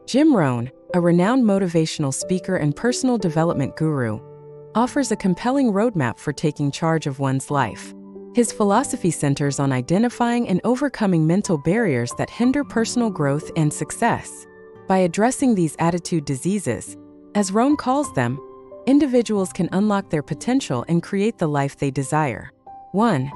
Jim Rohn, a renowned motivational speaker and personal development guru, offers a compelling roadmap for taking charge of one's life. His philosophy centers on identifying and overcoming mental barriers that hinder personal growth and success. By addressing these attitude diseases, as Rohn calls them, individuals can unlock their potential and create the life they desire. 1.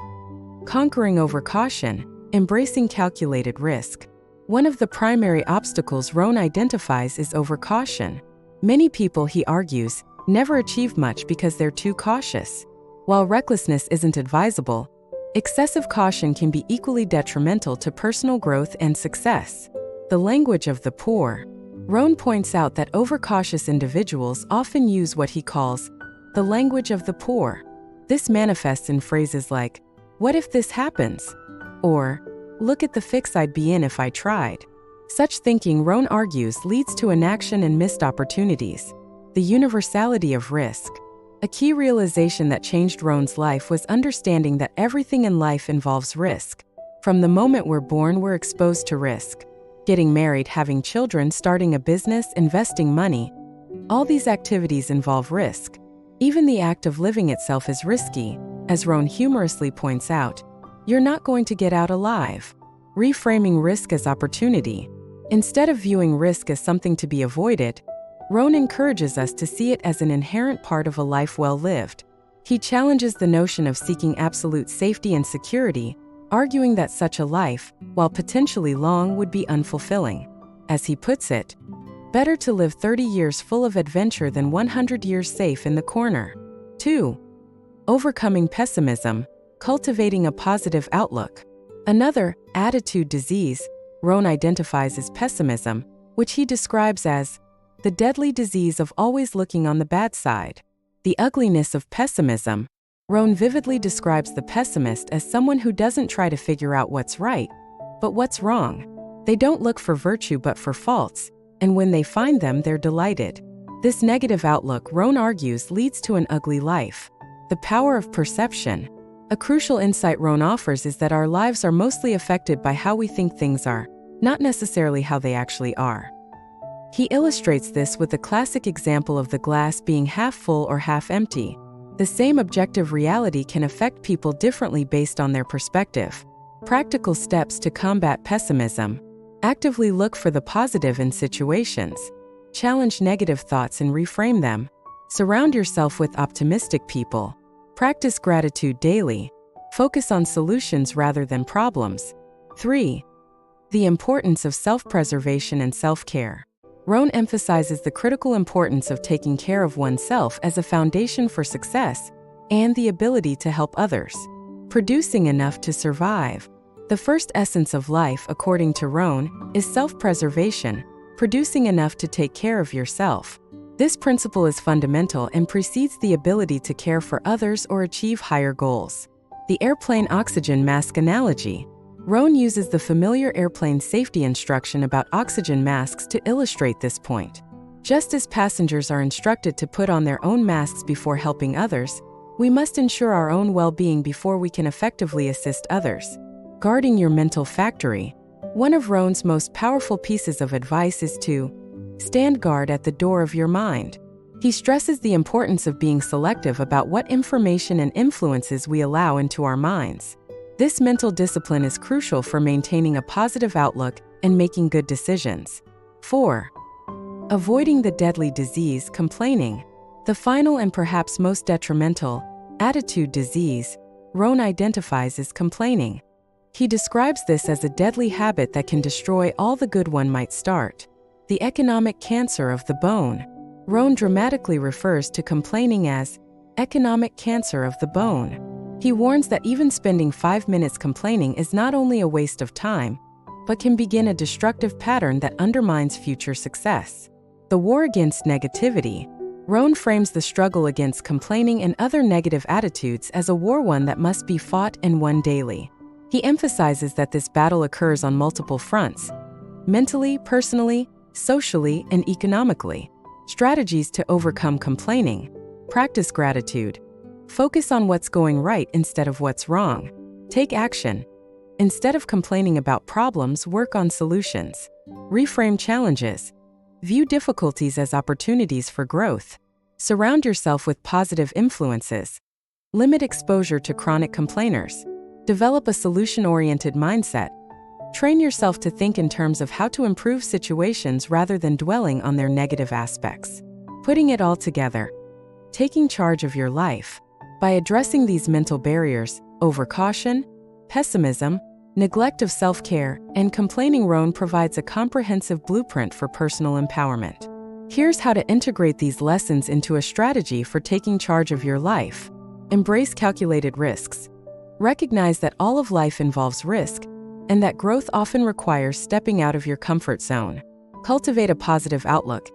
Conquering overcaution, embracing calculated risk. One of the primary obstacles Rohn identifies is overcaution. Many people, he argues, never achieve much because they're too cautious. While recklessness isn't advisable, excessive caution can be equally detrimental to personal growth and success. The language of the poor. Rohn points out that overcautious individuals often use what he calls the language of the poor. This manifests in phrases like, "What if this happens?" or "Look at the fix I'd be in if I tried." Such thinking, Rohn argues, leads to inaction and missed opportunities. The universality of risk. A key realization that changed Rohn's life was understanding that everything in life involves risk. From the moment we're born, we're exposed to risk. Getting married, having children, starting a business, investing money. All these activities involve risk. Even the act of living itself is risky. As Rohn humorously points out, you're not going to get out alive. Reframing risk as opportunity. Instead of viewing risk as something to be avoided, Rohn encourages us to see it as an inherent part of a life well lived. He challenges the notion of seeking absolute safety and security, arguing that such a life, while potentially long, would be unfulfilling. As he puts it, better to live 30 years full of adventure than 100 years safe in the corner. 2. Overcoming pessimism, cultivating a positive outlook. Another attitude disease Rohn identifies as pessimism, which he describes as the deadly disease of always looking on the bad side. The ugliness of pessimism. Rohn vividly describes the pessimist as someone who doesn't try to figure out what's right, but what's wrong. They don't look for virtue but for faults, and when they find them, they're delighted. This negative outlook, Rohn argues, leads to an ugly life. The power of perception. A crucial insight Rohn offers is that our lives are mostly affected by how we think things are, not necessarily how they actually are. He illustrates this with the classic example of the glass being half full or half empty. The same objective reality can affect people differently based on their perspective. Practical steps to combat pessimism. Actively look for the positive in situations. Challenge negative thoughts and reframe them. Surround yourself with optimistic people. Practice gratitude daily. Focus on solutions rather than problems. 3. The importance of self-preservation and self-care. Rohn emphasizes the critical importance of taking care of oneself as a foundation for success and the ability to help others. Producing enough to survive. The first essence of life, according to Rohn, is self-preservation, producing enough to take care of yourself. This principle is fundamental and precedes the ability to care for others or achieve higher goals. The airplane oxygen mask analogy. Rohn uses the familiar airplane safety instruction about oxygen masks to illustrate this point. Just as passengers are instructed to put on their own masks before helping others, we must ensure our own well-being before we can effectively assist others. Guarding your mental factory. One of Rohn's most powerful pieces of advice is to stand guard at the door of your mind. He stresses the importance of being selective about what information and influences we allow into our minds. This mental discipline is crucial for maintaining a positive outlook and making good decisions. 4. Avoiding the deadly disease, complaining. The final and perhaps most detrimental attitude disease Rohn identifies as complaining. He describes this as a deadly habit that can destroy all the good one might start. The economic cancer of the bone. Rohn dramatically refers to complaining as economic cancer of the bone. He warns that even spending 5 minutes complaining is not only a waste of time, but can begin a destructive pattern that undermines future success. The war against negativity. Rohn frames the struggle against complaining and other negative attitudes as a one that must be fought and won daily. He emphasizes that this battle occurs on multiple fronts: mentally, personally, socially, and economically. Strategies to overcome complaining. Practice gratitude. Focus on what's going right instead of what's wrong. Take action. Instead of complaining about problems, work on solutions. Reframe challenges. View difficulties as opportunities for growth. Surround yourself with positive influences. Limit exposure to chronic complainers. Develop a solution-oriented mindset. Train yourself to think in terms of how to improve situations rather than dwelling on their negative aspects. Putting it all together. Taking charge of your life. By addressing these mental barriers, overcaution, pessimism, neglect of self-care, and complaining, Rohn provides a comprehensive blueprint for personal empowerment. Here's how to integrate these lessons into a strategy for taking charge of your life. Embrace calculated risks. Recognize that all of life involves risk, and that growth often requires stepping out of your comfort zone. Cultivate a positive outlook.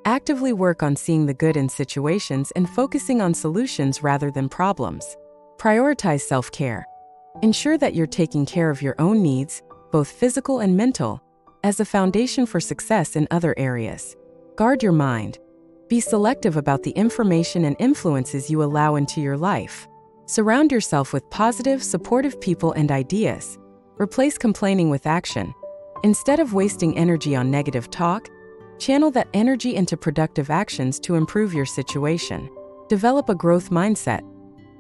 Actively work on seeing the good in situations and focusing on solutions rather than problems. Prioritize self-care. Ensure that you're taking care of your own needs, both physical and mental, as a foundation for success in other areas. Guard your mind. Be selective about the information and influences you allow into your life. Surround yourself with positive, supportive people and ideas. Replace complaining with action. Instead of wasting energy on negative talk, channel that energy into productive actions to improve your situation. Develop a growth mindset.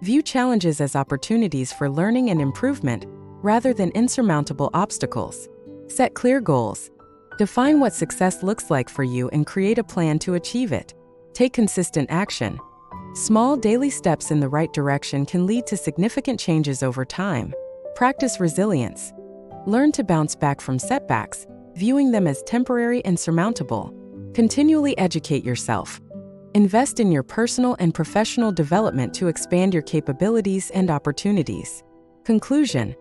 View challenges as opportunities for learning and improvement, rather than insurmountable obstacles. Set clear goals. Define what success looks like for you and create a plan to achieve it. Take consistent action. Small daily steps in the right direction can lead to significant changes over time. Practice resilience. Learn to bounce back from setbacks, viewing them as temporary and surmountable. Continually educate yourself. Invest in your personal and professional development to expand your capabilities and opportunities. Conclusion: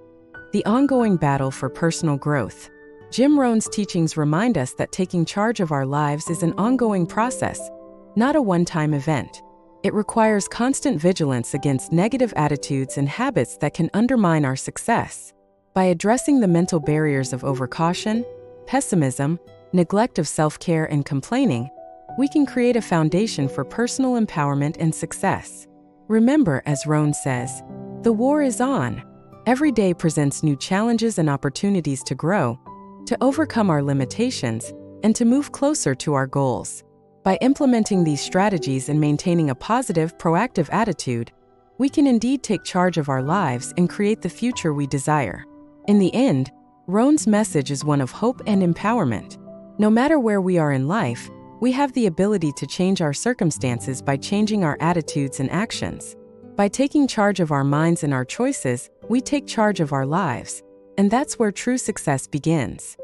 the ongoing battle for personal growth. Jim Rohn's teachings remind us that taking charge of our lives is an ongoing process, not a one-time event. It requires constant vigilance against negative attitudes and habits that can undermine our success. By addressing the mental barriers of overcaution, pessimism, neglect of self-care, and complaining, we can create a foundation for personal empowerment and success. Remember, as Rohn says, the war is on. Every day presents new challenges and opportunities to grow, to overcome our limitations, and to move closer to our goals. By implementing these strategies and maintaining a positive, proactive attitude, we can indeed take charge of our lives and create the future we desire. In the end, Rohn's message is one of hope and empowerment. No matter where we are in life, we have the ability to change our circumstances by changing our attitudes and actions. By taking charge of our minds and our choices, we take charge of our lives, and that's where true success begins.